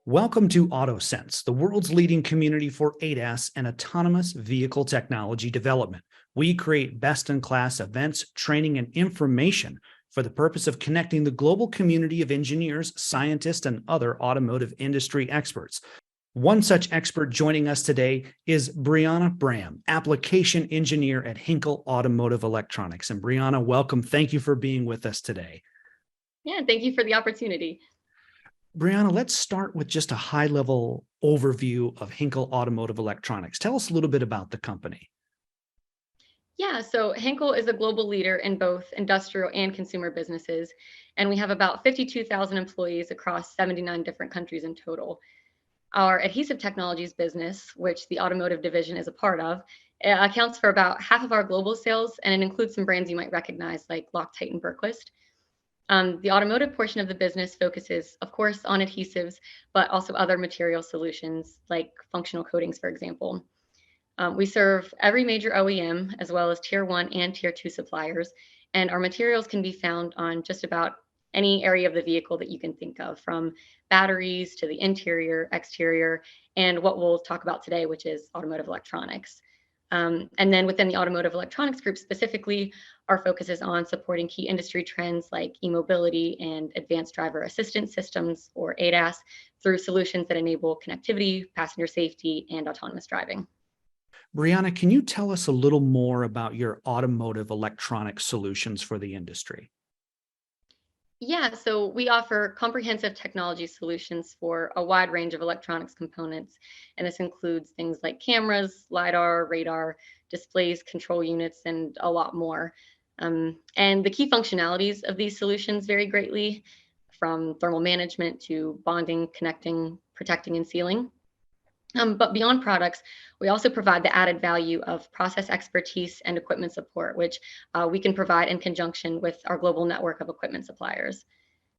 Welcome to AutoSens, the world's leading community for ADAS and autonomous vehicle technology development. We create best-in-class events, training, and information for the purpose of connecting the global community of engineers, scientists, and other automotive industry experts. One such expert joining us today is Brianna Braham, application engineer at Henkel Automotive Electronics. And Brianna, welcome. Thank you for being with us today. Yeah, thank you for the opportunity. Brianna, let's start with just a high-level overview of Henkel Automotive Electronics. Tell us a little bit about the company. Yeah, so Henkel is a global leader in both industrial and consumer businesses, and we have about 52,000 employees across 79 different countries in total. Our adhesive technologies business, which the automotive division is a part of, accounts for about half of our global sales, and it includes some brands you might recognize like Loctite and Berquist. The automotive portion of the business focuses, of course, on adhesives, but also other material solutions like functional coatings, for example. We serve every major OEM, as well as tier one and tier two suppliers, and our materials can be found on just about any area of the vehicle that you can think of, from batteries to the interior, exterior, and what we'll talk about today, which is automotive electronics. And then within the automotive electronics group specifically, our focus is on supporting key industry trends like e-mobility and advanced driver assistance systems, or ADAS, through solutions that enable connectivity, passenger safety, and autonomous driving. Brianna, can you tell us a little more about your automotive electronic solutions for the industry? Yeah, so we offer comprehensive technology solutions for a wide range of electronics components. And this includes things like cameras, LiDAR, radar, displays, control units, and a lot more. And the key functionalities of these solutions vary greatly, from thermal management to bonding, connecting, protecting, and sealing. But beyond products, we also provide the added value of process expertise and equipment support, which we can provide in conjunction with our global network of equipment suppliers.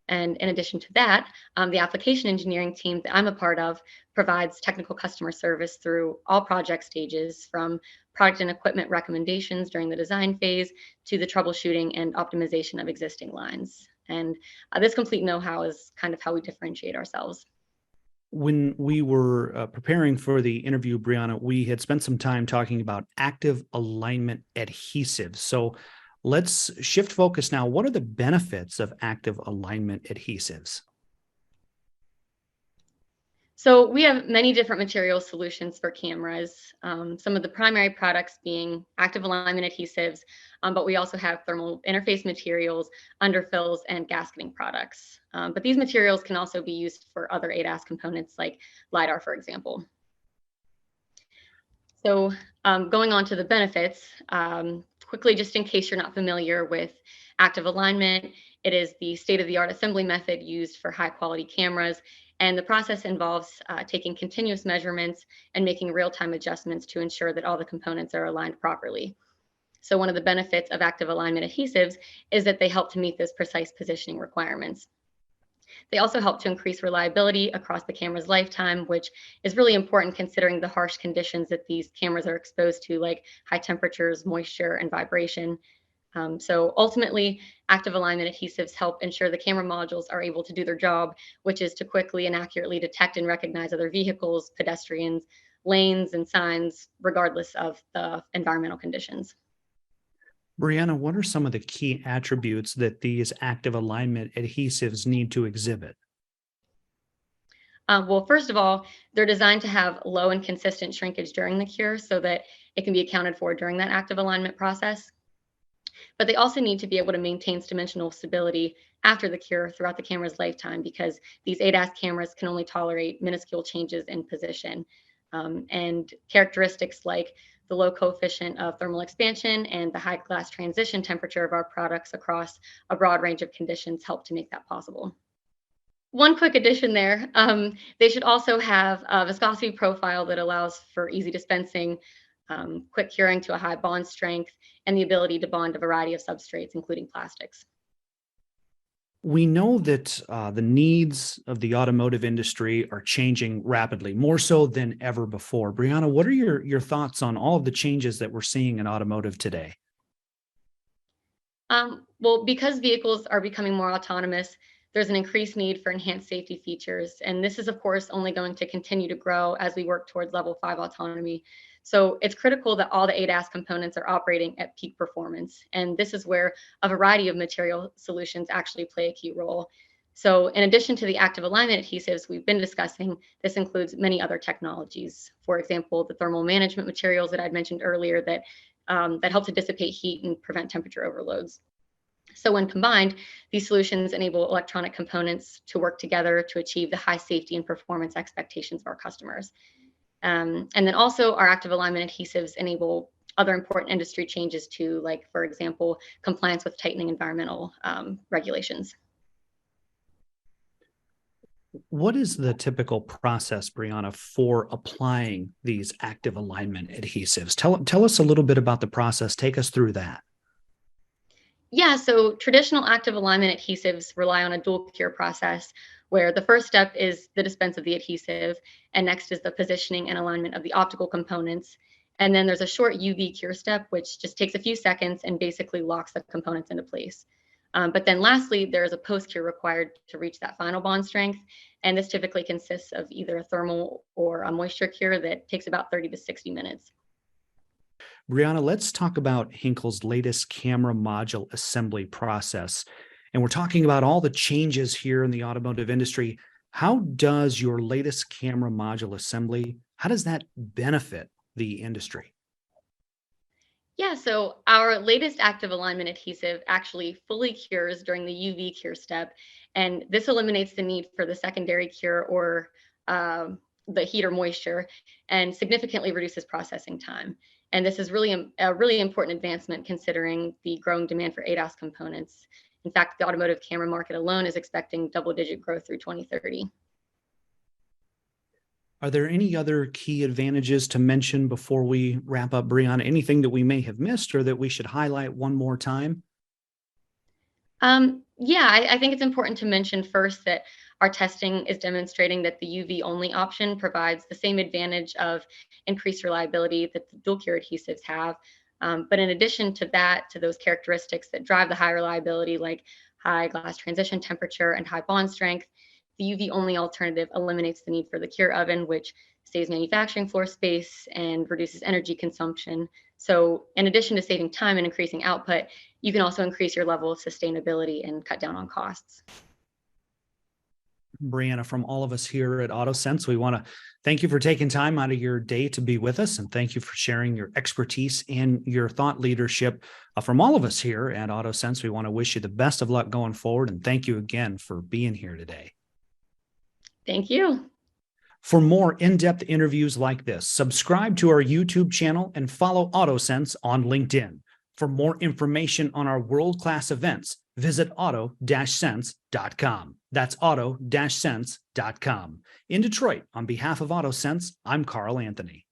And in addition to that, the application engineering team that I'm a part of provides technical customer service through all project stages, from product and equipment recommendations during the design phase to the troubleshooting and optimization of existing lines. And this complete know-how is kind of how we differentiate ourselves. When we were preparing for the interview, Brianna, we had spent some time talking about active alignment adhesives. So let's shift focus now. What are the benefits of active alignment adhesives? So we have many different material solutions for cameras. Some of the primary products being active alignment adhesives, but we also have thermal interface materials, underfills, and gasketing products. But these materials can also be used for other ADAS components like LiDAR, for example. So going on to the benefits, quickly, just in case you're not familiar with active alignment, it is the state-of-the-art assembly method used for high-quality cameras. And the process involves taking continuous measurements and making real-time adjustments to ensure that all the components are aligned properly. So one of the benefits of active alignment adhesives is that they help to meet those precise positioning requirements. They also help to increase reliability across the camera's lifetime, which is really important considering the harsh conditions that these cameras are exposed to, like high temperatures, moisture, and vibration. So ultimately, active alignment adhesives help ensure the camera modules are able to do their job, which is to quickly and accurately detect and recognize other vehicles, pedestrians, lanes, and signs, regardless of the environmental conditions. Brianna, what are some of the key attributes that these active alignment adhesives need to exhibit? Well, first of all, they're designed to have low and consistent shrinkage during the cure so that it can be accounted for during that active alignment process. But they also need to be able to maintain dimensional stability after the cure throughout the camera's lifetime, because these ADAS cameras can only tolerate minuscule changes in position. And characteristics like the low coefficient of thermal expansion and the high glass transition temperature of our products across a broad range of conditions help to make that possible. One quick addition there, they should also have a viscosity profile that allows for easy dispensing, quick curing to a high bond strength, and the ability to bond a variety of substrates, including plastics. We know that the needs of the automotive industry are changing rapidly, more so than ever before. Brianna, what are your thoughts on all of the changes that we're seeing in automotive today? Well, because vehicles are becoming more autonomous, there's an increased need for enhanced safety features. And this is, of course, only going to continue to grow as we work towards level 5 autonomy. So it's critical that all the ADAS components are operating at peak performance. And this is where a variety of material solutions actually play a key role. So in addition to the active alignment adhesives we've been discussing, this includes many other technologies. For example, the thermal management materials that I'd mentioned earlier that help to dissipate heat and prevent temperature overloads. So when combined, these solutions enable electronic components to work together to achieve the high safety and performance expectations of our customers. And then also our active alignment adhesives enable other important industry changes too, like for example, compliance with tightening environmental regulations. What is the typical process, Brianna, for applying these active alignment adhesives? Tell us a little bit about the process. Take us through that. Yeah, so traditional active alignment adhesives rely on a dual cure process where the first step is the dispense of the adhesive, and next is the positioning and alignment of the optical components. And then there's a short UV cure step, which just takes a few seconds and basically locks the components into place. But then lastly, there is a post cure required to reach that final bond strength. And this typically consists of either a thermal or a moisture cure that takes about 30 to 60 minutes. Brianna, let's talk about Henkel's latest camera module assembly process. And we're talking about all the changes here in the automotive industry. How does your latest camera module assembly, how does that benefit the industry? Yeah, so our latest active alignment adhesive actually fully cures during the UV cure step, and this eliminates the need for the secondary cure or the heat or moisture, and significantly reduces processing time. And this is really a really important advancement considering the growing demand for ADAS components. In fact, the automotive camera market alone is expecting double-digit growth through 2030. Are there any other key advantages to mention before we wrap up, Brianna? Anything that we may have missed or that we should highlight one more time? Yeah, I think it's important to mention first that our testing is demonstrating that the UV only option provides the same advantage of increased reliability that the dual cure adhesives have. But in addition to that, to those characteristics that drive the high reliability, like high glass transition temperature and high bond strength, the UV only alternative eliminates the need for the cure oven, which saves manufacturing floor space and reduces energy consumption. So in addition to saving time and increasing output, you can also increase your level of sustainability and cut down on costs. Brianna, from all of us here at AutoSense, we want to thank you for taking time out of your day to be with us. And thank you for sharing your expertise and your thought leadership. From all of us here at AutoSense, we want to wish you the best of luck going forward. And thank you again for being here today. Thank you. For more in-depth interviews like this, subscribe to our YouTube channel and follow AutoSense on LinkedIn. For more information on our world-class events, visit auto-sense.com. That's auto-sense.com. In Detroit, on behalf of AutoSense, I'm Carl Anthony.